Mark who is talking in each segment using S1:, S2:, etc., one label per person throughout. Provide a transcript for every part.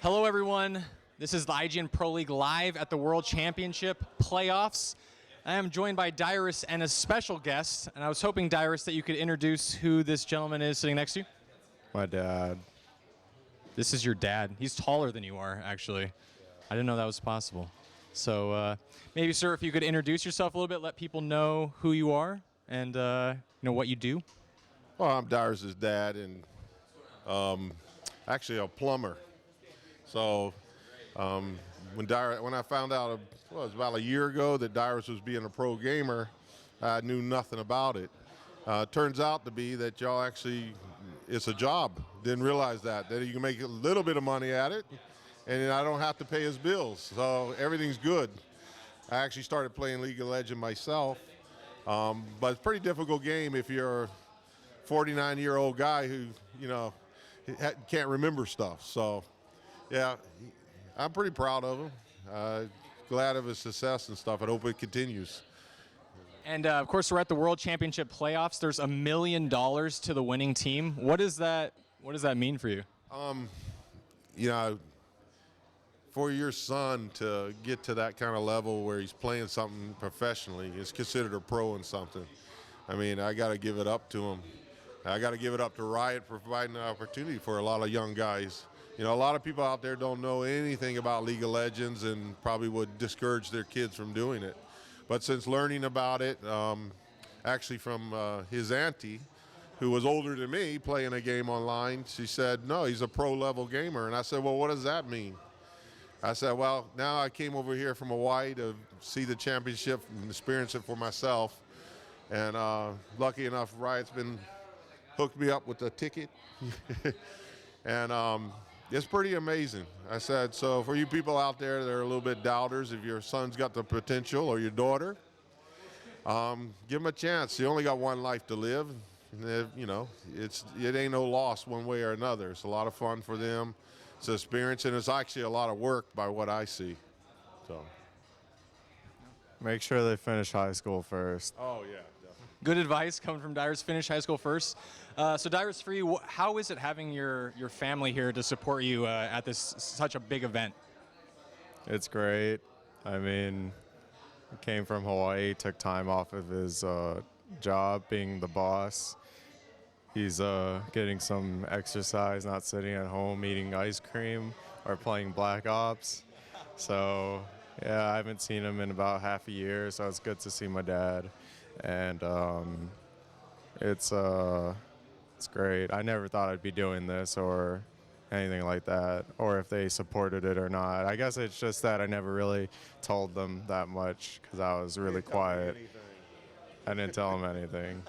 S1: Hello, everyone. This is the IGN Pro League live at the World Championship playoffs. I am joined by Dyrus and a special guest, and I was hoping, Dyrus, that you could introduce who this gentleman is sitting next to you.
S2: My dad.
S1: This is your dad. He's taller than you are, actually. I didn't know that was possible. So maybe, sir, if you could introduce yourself a little bit, let people know who you are and what you do.
S3: Well, I'm Dyrus' dad, and actually a plumber. So when I found out, it was about a year ago that Dyrus was being a pro gamer, I knew nothing about it. Turns out to be that y'all actually, it's a job. Didn't realize that you can make a little bit of money at it, and I don't have to pay his bills. So everything's good. I actually started playing League of Legends myself, but it's a pretty difficult game if you're a 49-year-old guy who, can't remember stuff. So, yeah, I'm pretty proud of him. Glad of his success and stuff. I hope it continues.
S1: And, of course, we're at the World Championship playoffs. There's $1 million to the winning team. What does that mean for you?
S3: For your son to get to that kind of level where he's playing something professionally, is considered a pro in something. I mean, I got to give it up to him. I got to give it up to Riot for providing an opportunity for a lot of young guys. A lot of people out there don't know anything about League of Legends and probably would discourage their kids from doing it. But since learning about it, actually from his auntie, who was older than me, playing a game online, she said, no, he's a pro-level gamer. And I said, well, what does that mean? I said, well, now I came over here from Hawaii to see the championship and experience it for myself. And lucky enough, Riot's been hooked me up with a ticket. And it's pretty amazing. I said, so for you people out there that are a little bit doubters, if your son's got the potential or your daughter, give him a chance. You only got one life to live. And it ain't no loss one way or another. It's a lot of fun for them. It's an experience, and it's actually a lot of work by what I see. So,
S2: Make sure they finish high school first.
S3: oh yeah, definitely.
S1: Good advice coming from Dyrus. Finish high school first. So Dyrus, for you, how is it having your family here to support you at this such a big event?
S2: It's great. I mean, he came from Hawaii, took time off of his job being the boss. He's getting some exercise, not sitting at home eating ice cream or playing Black Ops. So, yeah, I haven't seen him in about half a year, so it's good to see my dad. And it's great. I never thought I'd be doing this or anything like that, or if they supported it or not. I guess it's just that I never really told them that much because I was really quiet. I didn't tell them anything.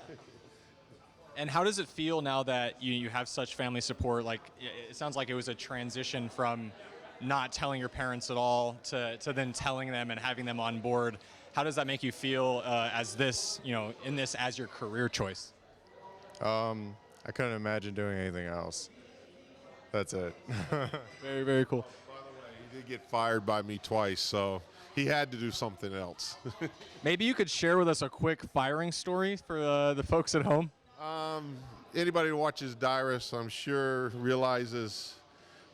S1: And how does it feel now that you have such family support? Like, it sounds like it was a transition from not telling your parents at all to then telling them and having them on board. How does that make you feel as this, in this as your career choice?
S2: I couldn't imagine doing anything else. That's it.
S1: Very, very cool.
S3: By the way, he did get fired by me twice, so he had to do something else.
S1: Maybe you could share with us a quick firing story for the folks at home.
S3: Anybody who watches Dyrus, I'm sure, realizes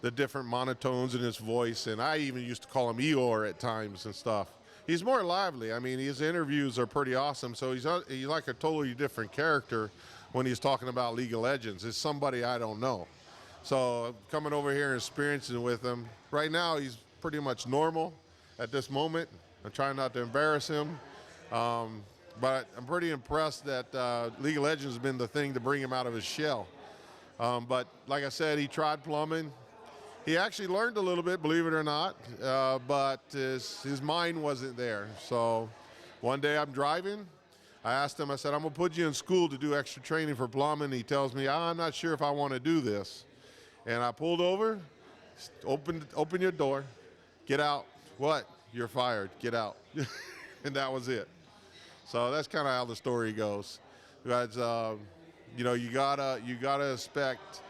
S3: the different monotones in his voice, and I even used to call him Eeyore at times and stuff. He's more lively. I mean, his interviews are pretty awesome, so he's like a totally different character when he's talking about League of Legends. It's somebody I don't know. So coming over here and experiencing with him, right now he's pretty much normal at this moment. I'm trying not to embarrass him. But I'm pretty impressed that League of Legends has been the thing to bring him out of his shell. But like I said, he tried plumbing. He actually learned a little bit, believe it or not, but his mind wasn't there. So one day I'm driving. I asked him, I said, I'm going to put you in school to do extra training for plumbing. He tells me, I'm not sure if I want to do this. And I pulled over, open your door, get out. What? You're fired. Get out. And that was it. So that's kind of how the story goes. But, you gotta expect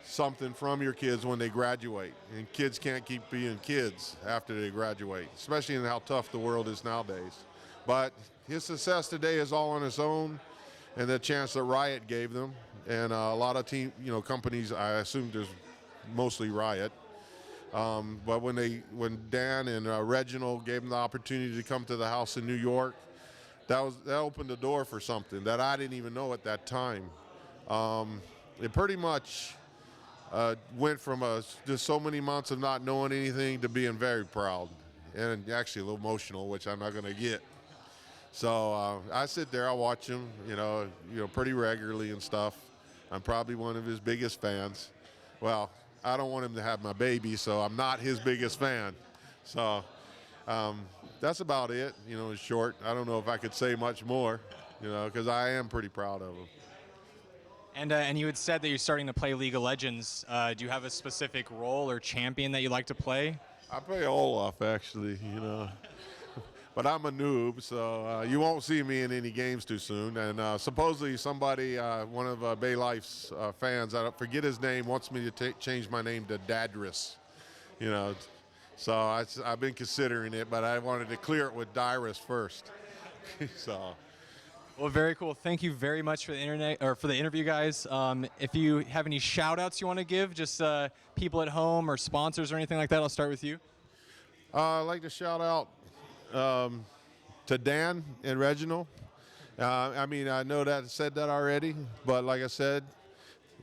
S3: something from your kids when they graduate, and kids can't keep being kids after they graduate, especially in how tough the world is nowadays. But his success today is all on his own, and the chance that Riot gave them, and a lot of companies. I assume there's mostly Riot. But when Dan and Reginald gave him the opportunity to come to the house in New York, that opened the door for something that I didn't even know at that time. It pretty much went from just so many months of not knowing anything to being very proud and actually a little emotional, which I'm not going to get. So I sit there, I watch him, pretty regularly and stuff. I'm probably one of his biggest fans. Well, I don't want him to have my baby, so I'm not his biggest fan. So that's about it, in short. I don't know if I could say much more, because I am pretty proud of him.
S1: And you had said that you're starting to play League of Legends. Do you have a specific role or champion that you like to play?
S3: I play Olaf, actually, But I'm a noob, so you won't see me in any games too soon. And supposedly somebody, one of Bay Life's fans, I forget his name, wants me to change my name to Dadrus. So I've been considering it, but I wanted to clear it with Dyrus first. So.
S1: Well, very cool. Thank you very much for the interview, guys. If you have any shout-outs you want to give, just people at home or sponsors or anything like that, I'll start with you.
S3: I'd like to shout out to Dan and Reginald. I know that I said that already, but like I said,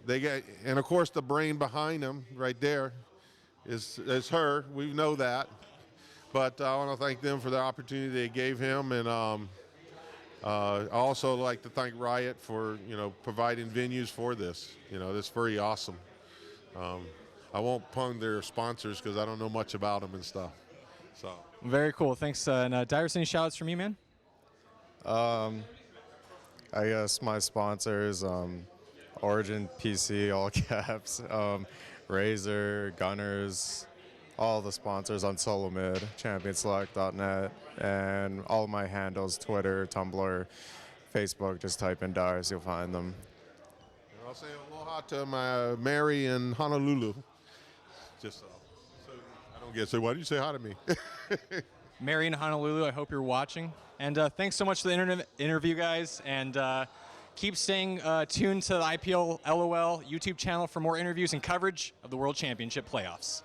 S3: and of course the brain behind them right there is her. We know that, but I want to thank them for the opportunity they gave him, and I also like to thank Riot for providing venues for this. This is very awesome. I won't pun their sponsors because I don't know much about them and stuff. So.
S1: Very cool. Thanks. And Dyrus, any shout-outs from you, man?
S2: I guess my sponsors, Origin PC, all caps, Razer, Gunners, all the sponsors on SoloMid, ChampionSelect.net, and all my handles, Twitter, Tumblr, Facebook, just type in Dyrus, you'll find them.
S3: I'll say aloha to my Mary in Honolulu. Just so I don't get to say, why do you say hi to me?
S1: Mary in Honolulu, I hope you're watching. And thanks so much for the interview, guys. And keep staying tuned to the IPL LOL YouTube channel for more interviews and coverage of the World Championship playoffs.